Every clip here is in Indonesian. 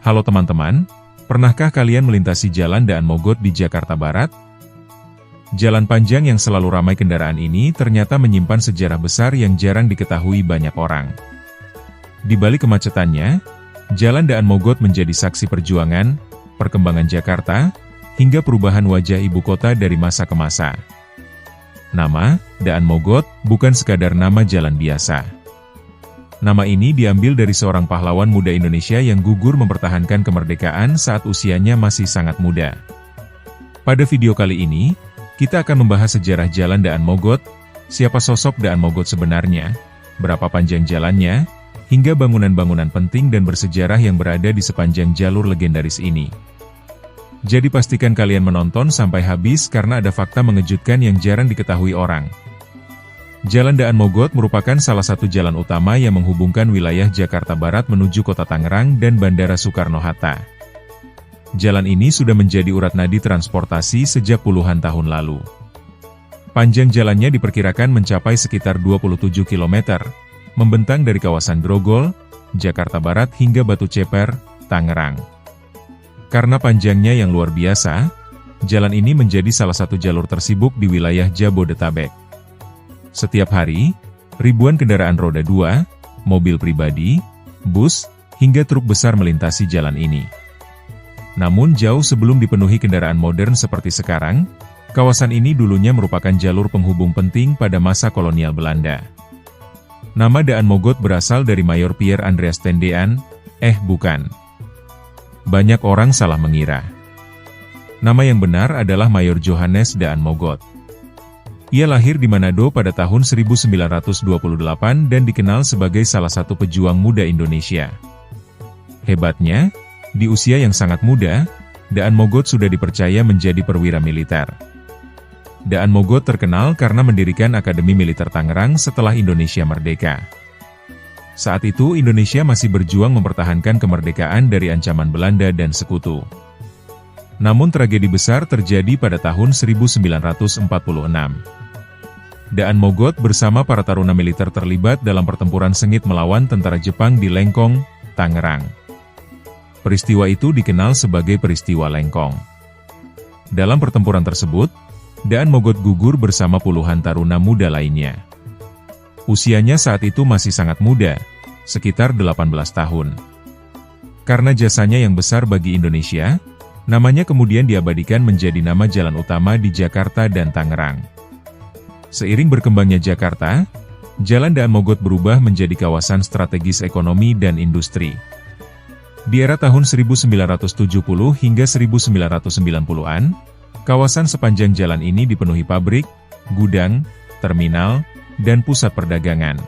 Halo teman-teman, pernahkah kalian melintasi Jalan Daan Mogot di Jakarta Barat? Jalan panjang yang selalu ramai kendaraan ini ternyata menyimpan sejarah besar yang jarang diketahui banyak orang. Di balik kemacetannya, Jalan Daan Mogot menjadi saksi perjuangan, perkembangan Jakarta, hingga perubahan wajah ibu kota dari masa ke masa. Nama, Daan Mogot, bukan sekadar nama jalan biasa. Nama ini diambil dari seorang pahlawan muda Indonesia yang gugur mempertahankan kemerdekaan saat usianya masih sangat muda. Pada video kali ini, kita akan membahas sejarah Jalan Daan Mogot, siapa sosok Daan Mogot sebenarnya, berapa panjang jalannya, hingga bangunan-bangunan penting dan bersejarah yang berada di sepanjang jalur legendaris ini. Jadi pastikan kalian menonton sampai habis karena ada fakta mengejutkan yang jarang diketahui orang. Jalan Daan Mogot merupakan salah satu jalan utama yang menghubungkan wilayah Jakarta Barat menuju kota Tangerang dan Bandara Soekarno-Hatta. Jalan ini sudah menjadi urat nadi transportasi sejak puluhan tahun lalu. Panjang jalannya diperkirakan mencapai sekitar 27 km, membentang dari kawasan Grogol, Jakarta Barat hingga Batu Ceper, Tangerang. Karena panjangnya yang luar biasa, jalan ini menjadi salah satu jalur tersibuk di wilayah Jabodetabek. Setiap hari, ribuan kendaraan roda 2, mobil pribadi, bus, hingga truk besar melintasi jalan ini. Namun jauh sebelum dipenuhi kendaraan modern seperti sekarang, kawasan ini dulunya merupakan jalur penghubung penting pada masa kolonial Belanda. Nama Daan Mogot berasal dari Mayor Pierre Andreas Tendean, bukan. Banyak orang salah mengira. Nama yang benar adalah Mayor Johannes Daan Mogot. Ia lahir di Manado pada tahun 1928 dan dikenal sebagai salah satu pejuang muda Indonesia. Hebatnya, di usia yang sangat muda, Daan Mogot sudah dipercaya menjadi perwira militer. Daan Mogot terkenal karena mendirikan Akademi Militer Tangerang setelah Indonesia merdeka. Saat itu Indonesia masih berjuang mempertahankan kemerdekaan dari ancaman Belanda dan sekutu. Namun tragedi besar terjadi pada tahun 1946. Daan Mogot bersama para taruna militer terlibat dalam pertempuran sengit melawan tentara Jepang di Lengkong, Tangerang. Peristiwa itu dikenal sebagai peristiwa Lengkong. Dalam pertempuran tersebut, Daan Mogot gugur bersama puluhan taruna muda lainnya. Usianya saat itu masih sangat muda, sekitar 18 tahun. Karena jasanya yang besar bagi Indonesia, namanya kemudian diabadikan menjadi nama jalan utama di Jakarta dan Tangerang. Seiring berkembangnya Jakarta, Jalan Daan Mogot berubah menjadi kawasan strategis ekonomi dan industri. Di era tahun 1970 hingga 1990-an, kawasan sepanjang jalan ini dipenuhi pabrik, gudang, terminal, dan pusat perdagangan.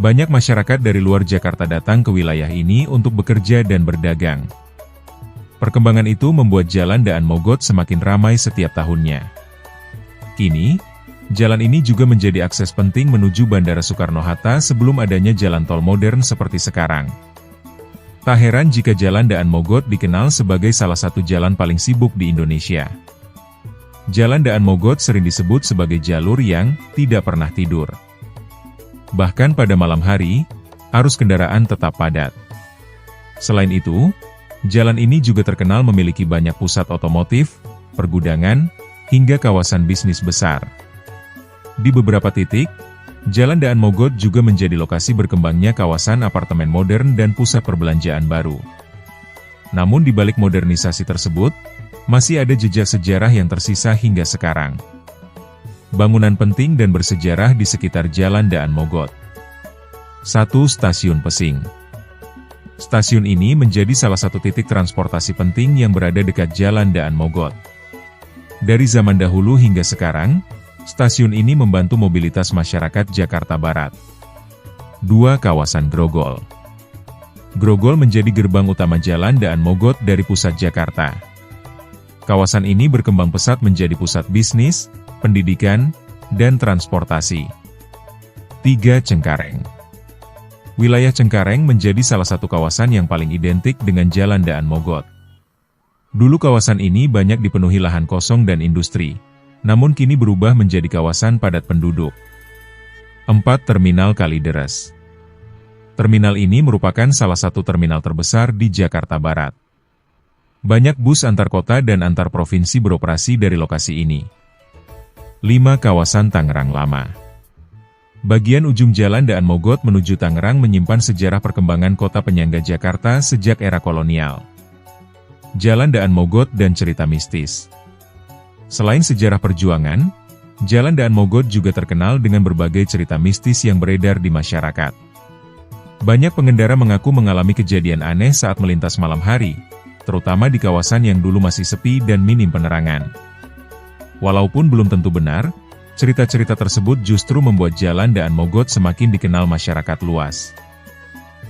Banyak masyarakat dari luar Jakarta datang ke wilayah ini untuk bekerja dan berdagang. Perkembangan itu membuat Jalan Daan Mogot semakin ramai setiap tahunnya. Kini, jalan ini juga menjadi akses penting menuju Bandara Soekarno-Hatta sebelum adanya jalan tol modern seperti sekarang. Tak heran jika Jalan Daan Mogot dikenal sebagai salah satu jalan paling sibuk di Indonesia. Jalan Daan Mogot sering disebut sebagai jalur yang tidak pernah tidur. Bahkan pada malam hari, arus kendaraan tetap padat. Selain itu, jalan ini juga terkenal memiliki banyak pusat otomotif, pergudangan, hingga kawasan bisnis besar. Di beberapa titik, Jalan Daan Mogot juga menjadi lokasi berkembangnya kawasan apartemen modern dan pusat perbelanjaan baru. Namun di balik modernisasi tersebut, masih ada jejak sejarah yang tersisa hingga sekarang. Bangunan penting dan bersejarah di sekitar Jalan Daan Mogot. 1. Stasiun Pesing. Stasiun ini menjadi salah satu titik transportasi penting yang berada dekat Jalan Daan Mogot. Dari zaman dahulu hingga sekarang, stasiun ini membantu mobilitas masyarakat Jakarta Barat. 2. Kawasan Grogol. Grogol menjadi gerbang utama Jalan Daan Mogot dari pusat Jakarta. Kawasan ini berkembang pesat menjadi pusat bisnis, pendidikan, dan transportasi. 3. Cengkareng. Wilayah Cengkareng menjadi salah satu kawasan yang paling identik dengan Jalan Daan Mogot. Dulu kawasan ini banyak dipenuhi lahan kosong dan industri. Namun kini berubah menjadi kawasan padat penduduk. 4. Terminal Kalideres. Terminal ini merupakan salah satu terminal terbesar di Jakarta Barat. Banyak bus antar kota dan antar provinsi beroperasi dari lokasi ini. 5. Kawasan Tangerang Lama. Bagian ujung Jalan Daan Mogot menuju Tangerang menyimpan sejarah perkembangan kota penyangga Jakarta sejak era kolonial. Jalan Daan Mogot dan cerita mistis. Selain sejarah perjuangan, Jalan Daan Mogot juga terkenal dengan berbagai cerita mistis yang beredar di masyarakat. Banyak pengendara mengaku mengalami kejadian aneh saat melintas malam hari, terutama di kawasan yang dulu masih sepi dan minim penerangan. Walaupun belum tentu benar, cerita-cerita tersebut justru membuat Jalan Daan Mogot semakin dikenal masyarakat luas.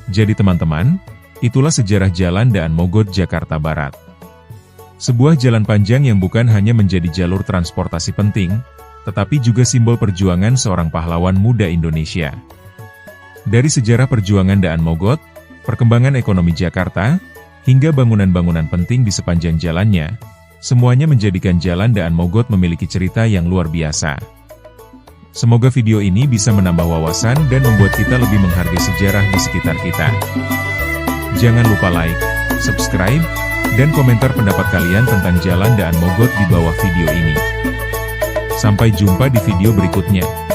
Jadi teman-teman, itulah sejarah Jalan Daan Mogot Jakarta Barat. Sebuah jalan panjang yang bukan hanya menjadi jalur transportasi penting, tetapi juga simbol perjuangan seorang pahlawan muda Indonesia. Dari sejarah perjuangan Daan Mogot, perkembangan ekonomi Jakarta, hingga bangunan-bangunan penting di sepanjang jalannya, semuanya menjadikan Jalan Daan Mogot memiliki cerita yang luar biasa. Semoga video ini bisa menambah wawasan dan membuat kita lebih menghargai sejarah di sekitar kita. Jangan lupa like, subscribe, dan komentar pendapat kalian tentang Jalan Daan Mogot di bawah video ini. Sampai jumpa di video berikutnya.